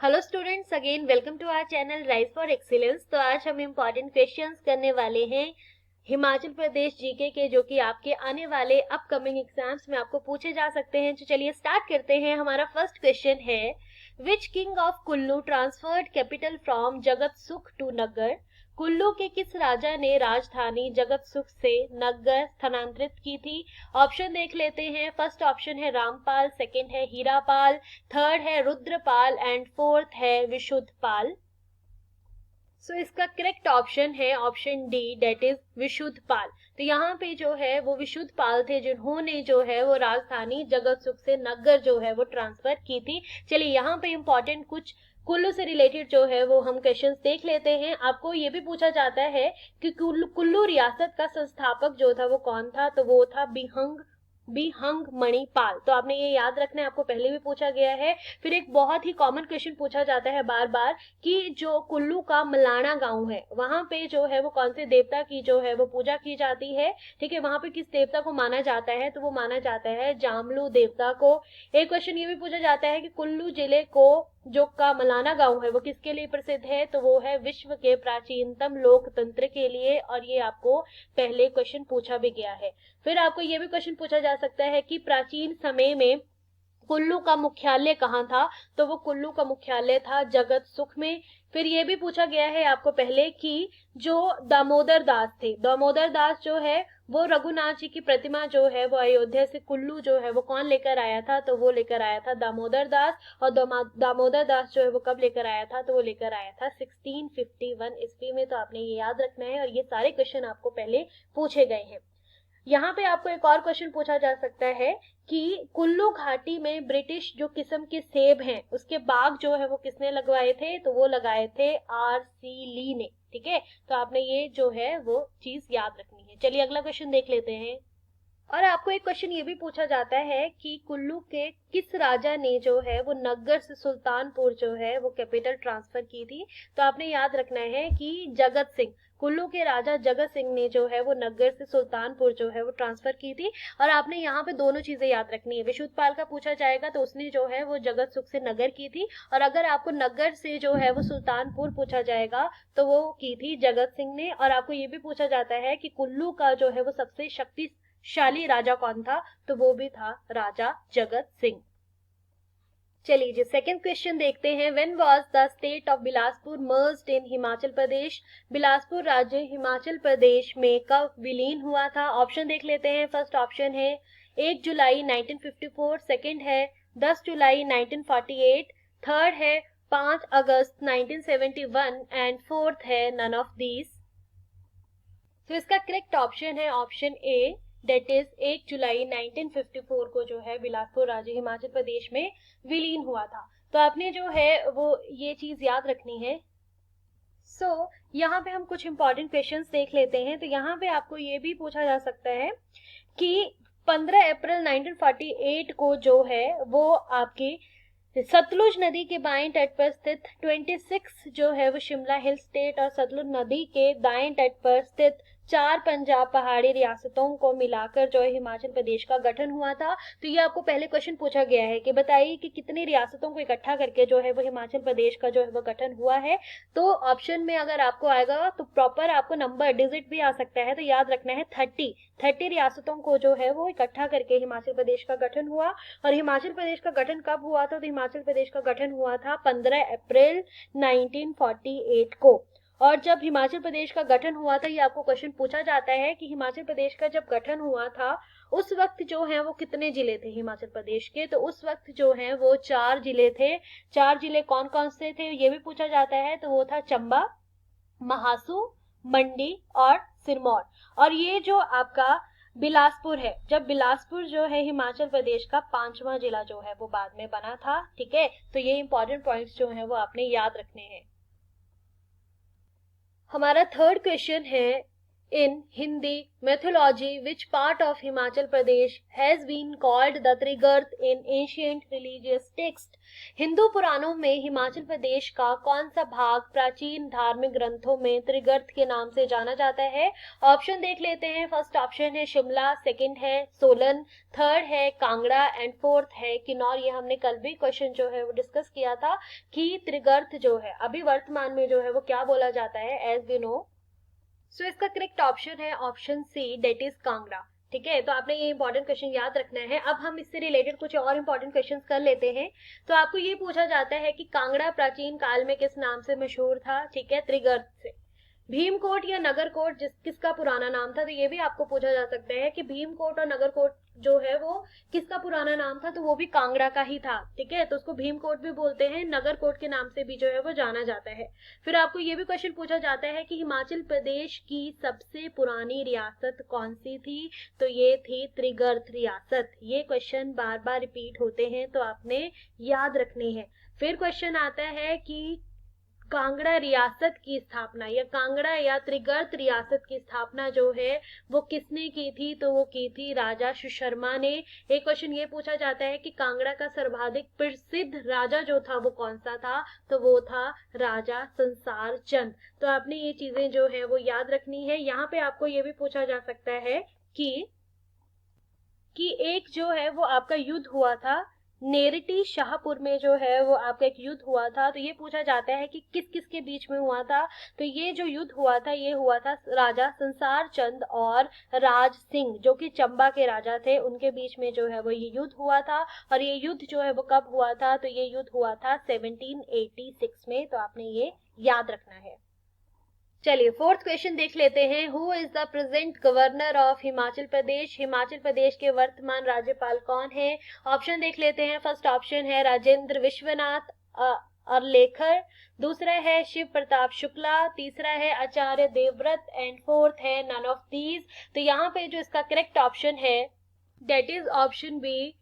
Hello students, again welcome to our channel rise for excellence. तो आज हम important questions करने वाले हैं हिमाचल प्रदेश जीके के, जो कि आपके आने वाले अपकमिंग एग्जाम्स में आपको पूछे जा सकते हैं। तो चलिए स्टार्ट करते हैं। हमारा फर्स्ट क्वेश्चन है, which king of Kullu transferred capital from जगत सुख टू नगर? कुल्लू के किस राजा ने राजधानी जगत सुख से नगर स्थानांतरित की थी? ऑप्शन देख लेते हैं। फर्स्ट ऑप्शन है रामपाल, सेकंड है हीरापाल, थर्ड है रुद्रपाल एंड फोर्थ है विशुद्धपाल। सो इसका करेक्ट ऑप्शन है ऑप्शन डी, डेट इज विशुद्धपाल। तो यहाँ पे जो है वो विशुद्धपाल थे, जिन्होंने जो है वो राजधानी जगत सुख से नगर जो है वो ट्रांसफर की थी। चलिए यहाँ पे इंपॉर्टेंट कुछ कुल्लू से रिलेटेड जो है वो हम क्वेश्चंस देख लेते हैं। आपको ये भी पूछा जाता है कि कुल्लू रियासत का संस्थापक जो था वो कौन था? तो वो था बिहंग मणिपाल। तो आपने ये याद रखना है, आपको पहले भी पूछा गया है। फिर एक बहुत ही कॉमन क्वेश्चन पूछा जाता है बार बार कि जो कुल्लू का मलाना गांव है, वहां पे जो है वो कौन से देवता की जो है वो पूजा की जाती है? ठीक है, वहां पे किस देवता को माना जाता है? तो वो माना जाता है जामलू देवता को। एक क्वेश्चन ये भी पूछा जाता है कि कुल्लू जिले को जो का मलाना गांव है वो किसके लिए प्रसिद्ध है? तो वो है विश्व के प्राचीनतम लोकतंत्र के लिए। और ये आपको पहले क्वेश्चन पूछा भी गया है। फिर आपको ये भी क्वेश्चन पूछा जा सकता है कि प्राचीन समय में कुल्लू का मुख्यालय कहाँ था? तो वो कुल्लू का मुख्यालय था जगत सुख में। फिर ये भी पूछा गया है आपको पहले कि जो दामोदर दास थे, दामोदर दास जो है वो रघुनाथ जी की प्रतिमा जो है वो अयोध्या से कुल्लू जो है वो कौन लेकर आया था? तो वो लेकर आया था दामोदर दास। और दामोदर दास जो है वो कब लेकर आया था? तो वो लेकर आया था 1651 ईस्वी में। तो आपने ये याद रखना है, और ये सारे क्वेश्चन आपको पहले पूछे गए हैं। यहाँ पे आपको एक और क्वेश्चन पूछा जा सकता है कि कुल्लू घाटी में ब्रिटिश जो किस्म के सेब हैं उसके बाग जो है वो किसने लगवाए थे? तो वो लगाए थे R.C. ली ने। ठीक है, तो आपने ये जो है वो चीज याद रखनी है। चलिए अगला क्वेश्चन देख लेते हैं। और आपको एक क्वेश्चन ये भी पूछा जाता है कि कुल्लू के किस राजा ने जो है वो नगर से सुल्तानपुर जो है वो कैपिटल ट्रांसफर की थी? तो आपने याद रखना है कि जगत सिंह, कुल्लू के राजा जगत सिंह ने जो है वो नगर से सुल्तानपुर जो है वो ट्रांसफर की थी। और आपने यहाँ पे दोनों चीजें याद रखनी है। विशुद्धपाल का पूछा जाएगा तो उसने जो है वो जगत सुख से नगर की थी, और अगर आपको नगर से जो है वो सुल्तानपुर पूछा जाएगा तो वो की थी जगत सिंह ने। और आपको ये भी पूछा जाता है कि कुल्लू का जो है वो सबसे शक्तिशाली राजा कौन था? तो वो भी था राजा जगत सिंह। चलिए जी सेकंड क्वेश्चन देखते हैं। When was the state of Bilaspur merged in Himachal Pradesh? Bilaspur राज्य हिमाचल प्रदेश में कब विलीन हुआ था? ऑप्शन देख लेते हैं। फर्स्ट ऑप्शन है 1 जुलाई 1954, सेकंड है 10 जुलाई 1948, थर्ड है 5 अगस्त 1971 एंड फोर्थ है नन ऑफ दीज। तो इसका करेक्ट ऑप्शन है ऑप्शन ए, डेट इज 1 जुलाई 1954 को जो है बिलासपुर राज्य हिमाचल प्रदेश में विलीन हुआ था। तो आपने जो है वो ये चीज याद रखनी है। यहाँ पे हम कुछ इंपॉर्टेंट क्वेश्चंस देख लेते हैं। तो यहाँ पे आपको ये भी पूछा जा सकता है कि 15 अप्रैल 1948 को जो है वो आपकी सतलुज नदी के बाएं तट पर स्थित 26 जो है वो शिमला हिल स्टेट और सतलुज नदी के दाएं तट पर स्थित 4 पंजाब पहाड़ी रियासतों को मिलाकर जो है हिमाचल प्रदेश का गठन हुआ था। तो ये आपको पहले क्वेश्चन पूछा गया है कि बताइए कि कितनी रियासतों को इकट्ठा करके जो है वो हिमाचल प्रदेश का जो है वो गठन हुआ है। तो ऑप्शन में अगर आपको आएगा तो प्रॉपर आपको नंबर डिजिट भी आ सकता है, तो याद रखना है 30 रियासतों को जो है वो इकट्ठा करके हिमाचल प्रदेश का गठन हुआ। और हिमाचल प्रदेश का गठन कब हुआ था? तो हिमाचल प्रदेश का गठन हुआ था 15 अप्रैल 1948 को। और जब हिमाचल प्रदेश का गठन हुआ था, ये आपको क्वेश्चन पूछा जाता है कि हिमाचल प्रदेश का जब गठन हुआ था उस वक्त जो है वो कितने जिले थे हिमाचल प्रदेश के? तो उस वक्त जो है वो 4 जिले थे। 4 जिले कौन कौन से थे ये भी पूछा जाता है। तो वो था चंबा, महासू, मंडी और सिरमौर। और ये जो आपका बिलासपुर है, जब बिलासपुर जो है हिमाचल प्रदेश का 5वां जिला जो है वो बाद में बना था। ठीक है, तो ये इंपॉर्टेंट पॉइंट्स जो है वो आपने याद रखने हैं। हमारा थर्ड क्वेश्चन है, In Hindi mythology, which part of Himachal Pradesh has been called the Trigarth in ancient religious text? Hindu पुराणों में हिमाचल प्रदेश का कौन सा भाग प्राचीन धार्मिक ग्रंथों में त्रिगर्त के नाम से जाना जाता है? ऑप्शन देख लेते हैं। फर्स्ट ऑप्शन है शिमला, सेकंड है सोलन, थर्ड है कांगड़ा एंड फोर्थ है किन्नौर। ये हमने कल भी क्वेश्चन जो है वो डिस्कस किया था कि त्रिगर्त जो है अभी वर्तमान में जो है वो क्या बोला जाता है, एज वी नो। सो इसका करेक्ट ऑप्शन है option C, that is Kangra. ठीक है, तो आपने ये इंपॉर्टेंट क्वेश्चन याद रखना है। अब हम इससे रिलेटेड कुछ और इंपॉर्टेंट क्वेश्चंस कर लेते हैं। तो आपको ये पूछा जाता है कि कांगड़ा प्राचीन काल में किस नाम से मशहूर था? ठीक है, त्रिगर्त से। भीमकोट या नगरकोट किसका पुराना नाम था? तो ये भी आपको पूछा जा सकता है कि भीमकोट और नगरकोट जो है वो किसका पुराना नाम था? तो वो भी कांगड़ा का ही था। ठीक है, तो उसको भीमकोट भी बोलते हैं, नगरकोट के नाम से भी जो है वो जाना जाता है। फिर आपको ये भी क्वेश्चन पूछा जाता है कि हिमाचल प्रदेश की सबसे पुरानी रियासत कौन सी थी? तो ये थी त्रिगर्त रियासत। ये क्वेश्चन बार बार रिपीट होते हैं तो आपने याद रखने हैं। फिर क्वेश्चन आता है कि कांगड़ा रियासत की स्थापना या कांगड़ा या त्रिगर्त रियासत की स्थापना जो है वो किसने की थी? तो वो की थी राजा सुशर्मा ने। एक क्वेश्चन ये पूछा जाता है कि कांगड़ा का सर्वाधिक प्रसिद्ध राजा जो था वो कौन सा था? तो वो था राजा संसार चंद। तो आपने ये चीजें जो है वो याद रखनी है। यहाँ पे आपको ये भी पूछा जा सकता है कि एक जो है वो आपका युद्ध हुआ था नेरटी शाहपुर में, जो है वो आपका एक युद्ध हुआ था। तो ये पूछा जाता है कि किस किस के बीच में हुआ था? तो ये जो युद्ध हुआ था ये हुआ था राजा संसार चंद और राज सिंह जो कि चंबा के राजा थे, उनके बीच में जो है वो ये युद्ध हुआ था। और ये युद्ध जो है वो कब हुआ था? तो ये युद्ध हुआ था 1786 में। तो आपने ये याद रखना है। चलिए फोर्थ क्वेश्चन देख लेते हैं। Who is the present governor of Himachal Pradesh? Himachal Pradesh के वर्तमान राज्यपाल कौन है? ऑप्शन देख लेते हैं। फर्स्ट ऑप्शन है राजेंद्र विश्वनाथ अर्लेकर, दूसरा है शिव प्रताप शुक्ला, तीसरा है आचार्य देवव्रत एंड फोर्थ है नन ऑफ दीज। तो यहाँ पे जो इसका करेक्ट ऑप्शन है that is option B,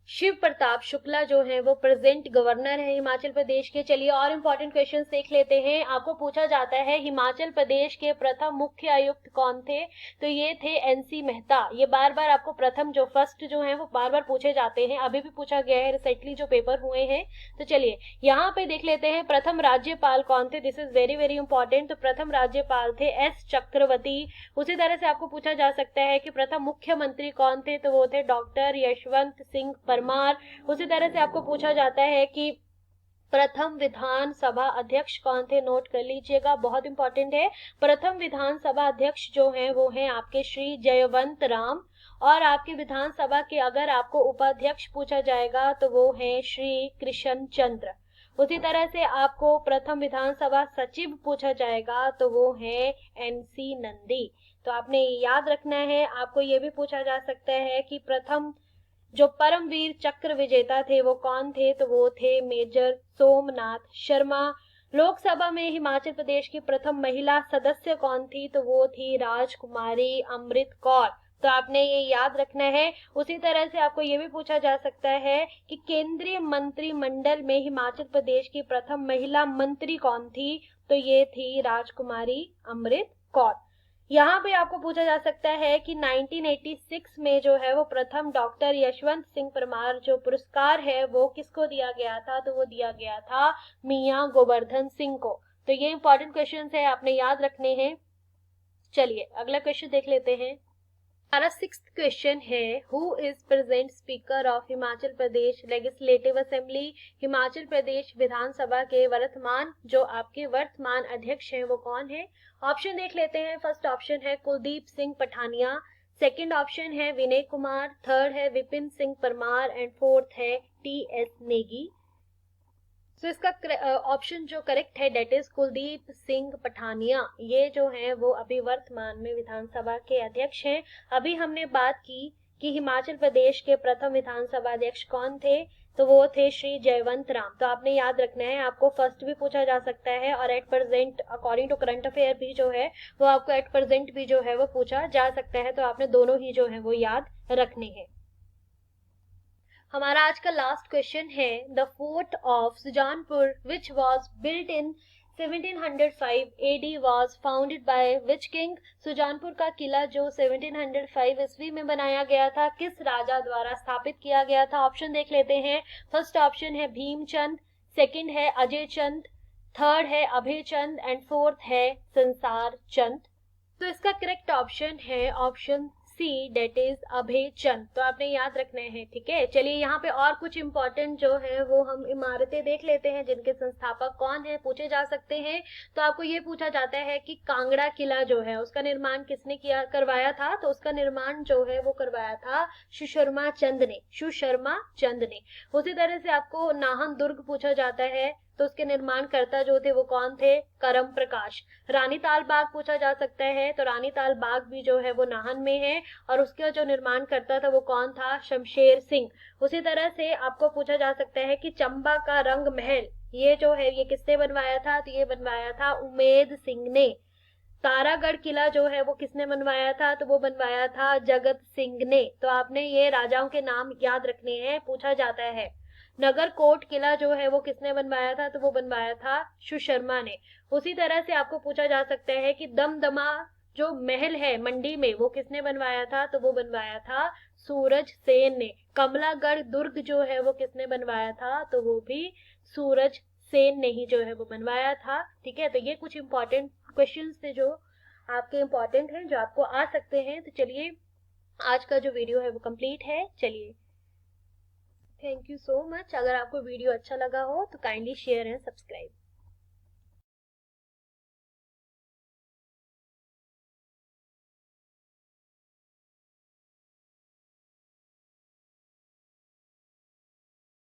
Shiv Pratap Shukla जो है वो प्रेजेंट गवर्नर है हिमाचल प्रदेश के। चलिए और इम्पोर्टेंट क्वेश्चंस देख लेते हैं। आपको पूछा जाता है हिमाचल प्रदेश के प्रथम मुख्य आयुक्त कौन थे? तो ये थे एनसी मेहता। ये बार बार आपको प्रथम जो फर्स्ट जो है वो बार बार पूछे जाते हैं, अभी भी पूछा गया है रिसेंटली जो पेपर हुए हैं। तो चलिए यहाँ पे देख लेते हैं प्रथम राज्यपाल कौन थे। This is very very important. तो प्रथम राज्यपाल थे एस चक्रवर्ती। उसी तरह से आपको पूछा जा सकता है कि प्रथम मुख्यमंत्री कौन थे? तो वो थे डॉक्टर यशवंत सिंह परमार। उसी तरह से आपको पूछा जाता है कि प्रथम विधानसभा अध्यक्ष कौन थे? नोट कर लीजिएगा, बहुत इंपॉर्टेंट है। प्रथम विधानसभा अध्यक्ष जो हैं वो हैं आपके श्री जयवंत राम। और आपके विधानसभा के अगर आपको उपाध्यक्ष पूछा जाएगा तो वो हैं श्री कृष्ण चंद्र। उसी तरह से आपको प्रथम विधानसभा सचिव पूछा जाएगा तो वो हैं एनसी नंदी। तो आपने याद रखना है। आपको ये भी पूछा जा सकता है कि प्रथम जो परमवीर चक्र विजेता थे वो कौन थे? तो वो थे मेजर सोमनाथ शर्मा। लोकसभा में हिमाचल प्रदेश की प्रथम महिला सदस्य कौन थी? तो वो थी राजकुमारी अमृत कौर। तो आपने ये याद रखना है। उसी तरह से आपको ये भी पूछा जा सकता है कि केंद्रीय मंत्रिमंडल में हिमाचल प्रदेश की प्रथम महिला मंत्री कौन थी? तो ये थी राजकुमारी अमृत कौर। यहाँ पे आपको पूछा जा सकता है कि 1986 में जो है वो प्रथम डॉक्टर यशवंत सिंह परमार जो पुरस्कार है वो किसको दिया गया था? तो वो दिया गया था मियां गोवर्धन सिंह को। तो ये इंपॉर्टेंट क्वेश्चन है, आपने याद रखने हैं। चलिए अगला क्वेश्चन देख लेते हैं। हमारा सिक्स्थ क्वेश्चन है who is present speaker of Himachal Pradesh legislative assembly? Himachal Pradesh विधानसभा के वर्तमान जो आपके वर्तमान अध्यक्ष हैं वो कौन है? ऑप्शन देख लेते हैं। फर्स्ट ऑप्शन है कुलदीप सिंह पठानिया, सेकंड ऑप्शन है विनय कुमार, थर्ड है विपिन सिंह परमार एंड फोर्थ है टी.एस. नेगी। तो इसका ऑप्शन जो करेक्ट है डेट इज कुलदीप सिंह पठानिया। ये जो है वो अभी वर्तमान में विधानसभा के अध्यक्ष हैं। अभी हमने बात की कि हिमाचल प्रदेश के प्रथम विधानसभा अध्यक्ष कौन थे? तो वो थे श्री जयवंत राम। तो आपने याद रखना है। आपको फर्स्ट भी पूछा जा सकता है और at present according to current affair भी जो है वो आपको एट प्रेजेंट भी जो है वो पूछा जा सकता है। तो आपने दोनों ही जो है वो याद रखने हैं। हमारा आज का लास्ट क्वेश्चन है the fort of Sujanpur which was built in 1705 AD was founded by which king? Sujanpur का किला जो 1705 ईस्वी में बनाया गया था, किस राजा द्वारा स्थापित किया गया था? ऑप्शन देख लेते हैं। फर्स्ट ऑप्शन है भीमचंद, सेकंड है अजय चंद, थर्ड है अभय चंद एंड फोर्थ है संसार चंद। तो इसका करेक्ट ऑप्शन है ऑप्शन सी, डेट इज अभय चंद। तो आपने याद रखना है, ठीक है। चलिए यहाँ पे और कुछ इंपॉर्टेंट जो है वो हम इमारतें देख लेते हैं जिनके संस्थापक कौन है, पूछे जा सकते हैं। तो आपको ये पूछा जाता है कि कांगड़ा किला जो है उसका निर्माण किसने करवाया था? तो उसका निर्माण जो है वो करवाया था सुशर्मा चंद ने, सुशर्मा चंद ने। उसी तरह से आपको नाहन दुर्ग पूछा जाता है, तो उसके निर्माणकर्ता जो थे वो कौन थे? करम प्रकाश। रानीताल बाग पूछा जा सकता है, तो रानीताल बाग भी जो है वो नाहन में है और उसका जो निर्माणकर्ता था वो कौन था? शमशेर सिंह। उसी तरह से आपको पूछा जा सकता है कि चंबा का रंग महल ये जो है ये किसने बनवाया था? तो ये बनवाया था उमेद सिंह ने। तारागढ़ किला जो है वो किसने बनवाया था? तो वो बनवाया था जगत सिंह ने। तो आपने ये राजाओं के नाम याद रखने हैं, पूछा जाता है। नगर कोट किला जो है वो किसने बनवाया था? तो वो बनवाया था सुशर्मा ने। उसी तरह से आपको पूछा जा सकता है कि दमदमा जो महल है मंडी में वो किसने बनवाया था? तो वो बनवाया था सूरज सेन ने। कमलागढ़ दुर्ग जो है वो किसने बनवाया था? तो वो भी सूरज सेन ने ही जो है वो बनवाया था, ठीक है। तो ये कुछ इंपॉर्टेंट क्वेश्चंस थे जो आपके इंपॉर्टेंट हैं, जो आपको आ सकते हैं। तो चलिए आज का जो वीडियो है वो कंप्लीट है। चलिए, थैंक यू सो मच। अगर आपको वीडियो अच्छा लगा हो तो काइंडली शेयर एंड सब्सक्राइब।